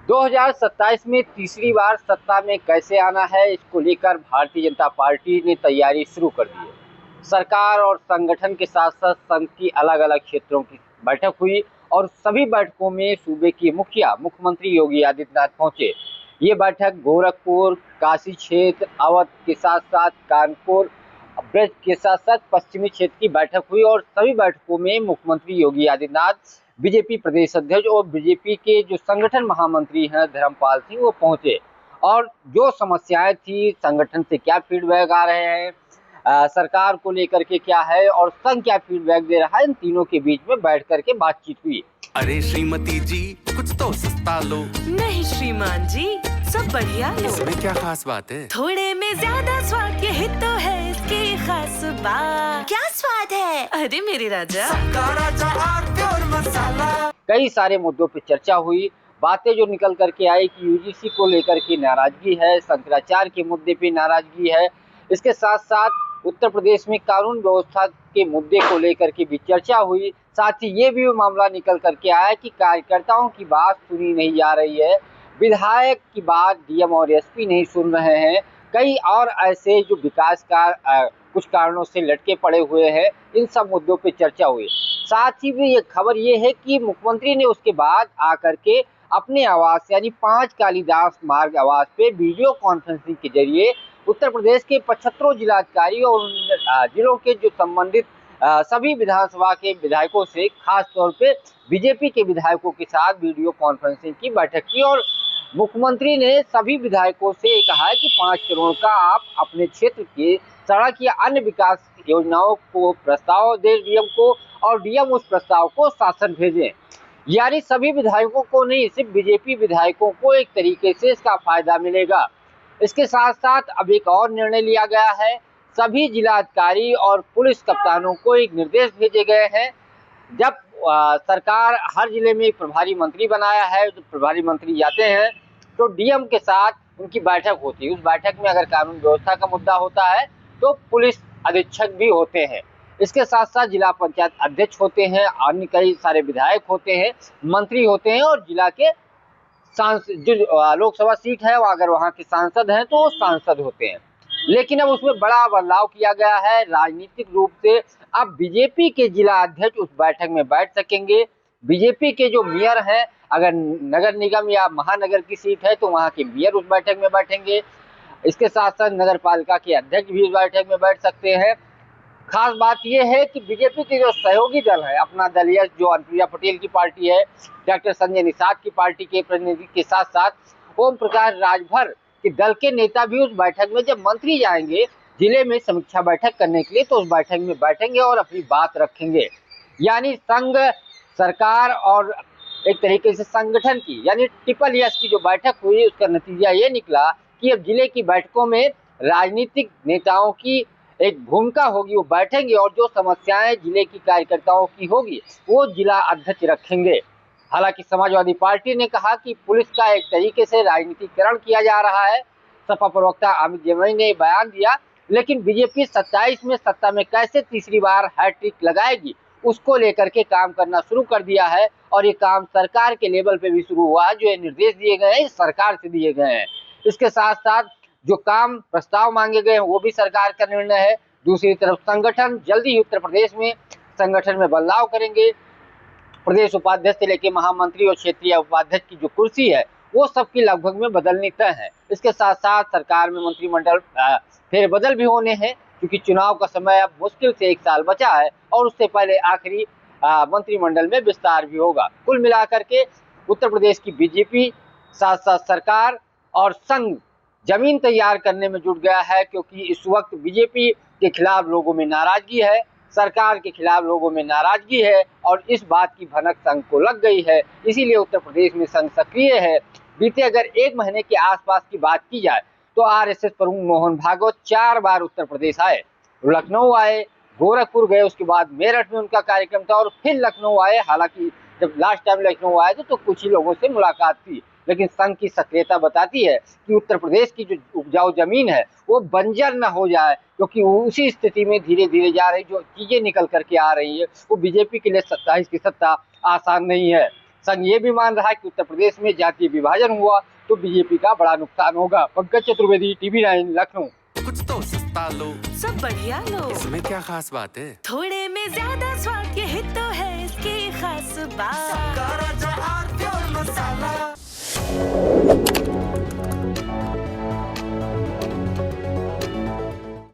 2027 में तीसरी बार सत्ता में कैसे आना है, इसको लेकर भारतीय जनता पार्टी ने तैयारी शुरू कर दी है। सरकार और संगठन के साथ साथ संघ की अलग अलग क्षेत्रों की बैठक हुई और सभी बैठकों में सूबे के मुखिया मुख्यमंत्री योगी आदित्यनाथ पहुंचे। ये बैठक गोरखपुर, काशी क्षेत्र, अवध के साथ साथ कानपुर, ब्रज के साथ साथ पश्चिमी क्षेत्र की बैठक हुई और सभी बैठकों में मुख्यमंत्री योगी आदित्यनाथ, बीजेपी प्रदेश अध्यक्ष और बीजेपी के जो संगठन महामंत्री हैं धर्मपाल सिंह, वो पहुंचे। और जो समस्याएं थी, संगठन से क्या फीडबैक आ रहे हैं, सरकार को लेकर के क्या है और संघ क्या फीडबैक दे रहा है, इन तीनों के बीच में बैठ करके बातचीत हुई। अरे श्रीमती जी, कुछ तो सस्ता लो। नहीं श्रीमान जी, सब बढ़िया लो। इसमें क्या खास बात है? थोड़े में ज्यादा स्वाद, यही तो है इसकी खास बात। क्या स्वाद है? अरे मेरे राजा, कई सारे मुद्दों पर चर्चा हुई। बातें जो निकल करके आई कि यूजीसी को लेकर के नाराजगी है, शंकराचार्य के मुद्दे पे नाराजगी है। इसके साथ साथ उत्तर प्रदेश में कानून व्यवस्था के मुद्दे को लेकर के भी चर्चा हुई। साथ ही ये भी मामला निकल करके आया कि कार्यकर्ताओं की बात सुनी नहीं जा रही है, विधायक की बात डीएम और एसपी नहीं सुन रहे हैं। कई और ऐसे जो विकास का कुछ कारणों से लटके पड़े हुए हैं, इन सब मुद्दों पे चर्चा हुई। साथ ही भी ये खबर ये है कि मुख्यमंत्री ने उसके बाद आकर के अपने आवास यानी 5 कालिदास मार्ग आवास पे वीडियो कॉन्फ्रेंसिंग के जरिए उत्तर प्रदेश के 75 जिलाधिकारी और जिलों के जो संबंधित सभी विधानसभा के विधायकों से, खास तौर पे बीजेपी के विधायकों के साथ वीडियो कॉन्फ्रेंसिंग की बैठक की। और मुख्यमंत्री ने सभी विधायकों से कहा कि 5 करोड़ का आप अपने क्षेत्र के सड़क या अन्य विकास योजनाओं को प्रस्ताव दे डीएम को, और डीएम उस प्रस्ताव को शासन भेजें। यानी सभी विधायकों को नहीं, सिर्फ बीजेपी विधायकों को एक तरीके से इसका फायदा मिलेगा। इसके साथ साथ अब एक और निर्णय लिया गया है। सभी जिलाधिकारी और पुलिस कप्तानों को एक निर्देश भेजे गए हैं। जब सरकार हर जिले में एक प्रभारी मंत्री बनाया है, तो प्रभारी मंत्री जाते हैं तो डीएम के साथ उनकी बैठक होती है। उस बैठक में अगर कानून व्यवस्था का मुद्दा होता है तो पुलिस अधीक्षक भी होते हैं। इसके साथ साथ जिला पंचायत अध्यक्ष होते हैं, अन्य कई सारे विधायक होते हैं, मंत्री होते हैं और जिला के सांसद, जो लोकसभा सीट है, अगर वहाँ के सांसद हैं तो सांसद होते हैं। लेकिन अब उसमें बड़ा बदलाव किया गया है राजनीतिक रूप से। अब बीजेपी के जिला अध्यक्ष उस बैठक में बैठ सकेंगे। बीजेपी के जो मेयर हैं, अगर नगर निगम या महानगर की सीट है तो वहाँ के मेयर उस बैठक में बैठेंगे। इसके साथ साथ नगर पालिका के अध्यक्ष भी उस बैठक में बैठ सकते हैं। खास बात यह है कि बीजेपी के जो सहयोगी दल है, अपना दल जो अनुप्रिया पटेल की पार्टी है, डॉक्टर संजय निषाद की पार्टी के प्रतिनिधि के साथ साथ ओम प्रकाश राजभर के दल के नेता भी उस बैठक में, जब मंत्री जाएंगे जिले में समीक्षा बैठक करने के लिए, तो उस बैठक में बैठेंगे और अपनी बात रखेंगे। यानी संघ, सरकार और एक तरीके से संगठन की यानी ट्रिपल एस की जो बैठक हुई, उसका नतीजा ये निकला कि अब जिले की बैठकों में राजनीतिक नेताओं की एक भूमिका होगी। वो बैठेंगे और जो समस्याएं जिले की कार्यकर्ताओं की होगी वो जिला अध्यक्ष रखेंगे। हालांकि समाजवादी पार्टी ने कहा कि पुलिस का एक तरीके से राजनीतिकरण किया जा रहा है। सपा प्रवक्ता अमित जैन ने बयान दिया। लेकिन बीजेपी 27 में सत्ता में कैसे तीसरी बार हैट्रिक लगाएगी, उसको लेकर के काम करना शुरू कर दिया है। और ये काम सरकार के लेवल पे भी शुरू हुआ है। जो ये निर्देश दिए गए हैं, सरकार से दिए गए हैं। इसके साथ साथ जो काम प्रस्ताव मांगे गए हैं वो भी सरकार का निर्णय है। दूसरी तरफ संगठन जल्दी ही उत्तर प्रदेश में संगठन में बदलाव करेंगे। प्रदेश उपाध्यक्ष से लेकर महामंत्री और क्षेत्रीय उपाध्यक्ष की जो कुर्सी है वो सबकी लगभग में बदलनी तय है। इसके साथ साथ सरकार में मंत्रिमंडल फेरबदल भी होने हैं, क्योंकि चुनाव का समय अब मुश्किल से 1 साल बचा है और उससे पहले आखिरी मंत्रिमंडल में विस्तार भी होगा। कुल मिलाकर के उत्तर प्रदेश की बीजेपी साथ साथ सरकार और संघ जमीन तैयार करने में जुट गया है, क्योंकि इस वक्त बीजेपी के खिलाफ लोगों में नाराजगी है, सरकार के खिलाफ लोगों में नाराजगी है और इस बात की भनक संघ को लग गई है। इसीलिए उत्तर प्रदेश में संघ सक्रिय है। बीते अगर 1 महीने के आसपास की बात की जाए तो आरएसएस प्रमुख मोहन भागवत 4 बार उत्तर प्रदेश आए। लखनऊ आए, गोरखपुर गए, उसके बाद मेरठ में उनका कार्यक्रम था और फिर लखनऊ आए। हालांकि जब लास्ट टाइम लखनऊ आए थे तो कुछ ही लोगों से मुलाकात थी, लेकिन संघ की सक्रियता बताती है कि उत्तर प्रदेश की जो उपजाऊ जमीन है वो बंजर न हो जाए, क्योंकि उसी स्थिति में धीरे धीरे जा रही जो चीजें निकल करके आ रही है, वो बीजेपी के लिए 27 की सत्ता आसान नहीं है। संघ ये भी मान रहा है कि उत्तर प्रदेश में जातीय विभाजन हुआ तो बीजेपी का बड़ा नुकसान होगा। पंकज चतुर्वेदी, TV9 लखनऊ। कुछ तो सस्ता लो, सब बढ़िया लो, इसमें क्या खास बात है? थोड़े में ज्यादा स्वाद, यही तो है इसकी खास बात।